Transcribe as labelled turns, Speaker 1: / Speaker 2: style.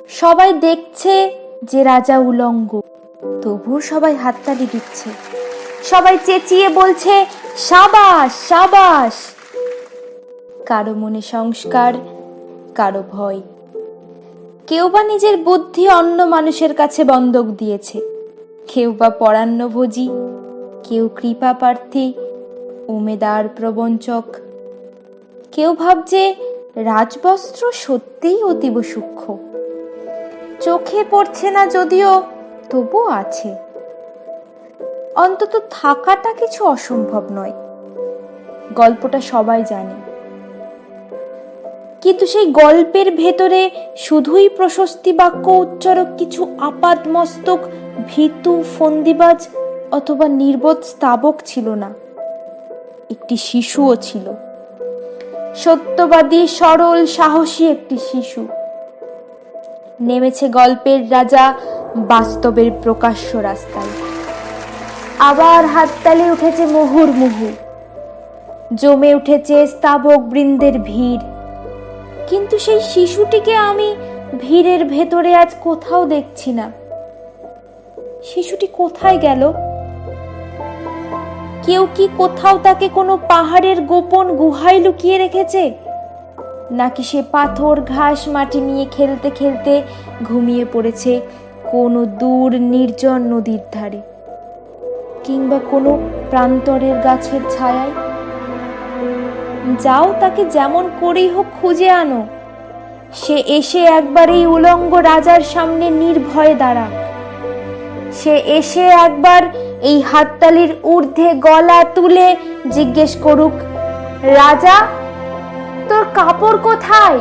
Speaker 1: সবাই দেখছে যে রাজা উলঙ্গ, তবুও সবাই হাততালি দিচ্ছে। সবাই চেঁচিয়ে বলছে সাবাস সাবাস। কারো মনে সংস্কার, কারো ভয়। কেউ বা নিজের বুদ্ধি অন্য মানুষের কাছে বন্ধক দিয়েছে, কেউ বা পরান্নভোজী, কেউ কৃপা প্রার্থী, উমেদার প্রবঞ্চক। কেউ ভাবছে রাজবস্ত্র সত্যিই অতীব সূক্ষ্ম, চোখে পড়ছে না যদিও, তবু আছে। অন্তত থাকাটা কিছু অসম্ভব নয়, গল্পটা সবাই জানে। কিন্তু সেই গল্পের ভেতরে শুধুই প্রশস্তি বাক্য উচ্চারক কিছু আপাদমস্তক ভীতু ফন্দিবাজ অথবা নির্বোধ স্তাবক ছিল না, একটি শিশুও ছিল। সত্যবাদী, সরল, সাহসী একটি শিশু। নেমেছে গল্পের রাজা বাস্তবের প্রকাশ্য রাস্তায়। আবার হাততালি উঠেছে মুহুর্মুহু, জমে উঠেছে স্তাবক বৃন্দের ভিড়। কিন্তু সেই শিশুটিকে আমি ভিড়ের ভেতরে আজ কোথাও দেখছি না। শিশুটি কোথায় গেল? কেউ কি কোথাও তাকে কোনো পাহাড়ের গোপন গুহায় লুকিয়ে রেখেছে? নাকি সে পাথর, ঘাস, মাটি নিয়ে খেলতে খেলতে ঘুমিয়ে পড়েছে কোনো দূর নির্জন নদীর ধারে, কিংবা কোনো প্রান্তরের গাছের ছায়ায়? যাও, তাকে যেমন করেই হোক খুঁজে আনো। সে এসে একবার এই উলঙ্গ রাজার সামনে নির্ভয়ে দাঁড়াক। সে এসে একবার এই হাততালির ঊর্ধ্বে গলা তুলে জিজ্ঞেস করুক, রাজা, তোর কাপড় কোথায়?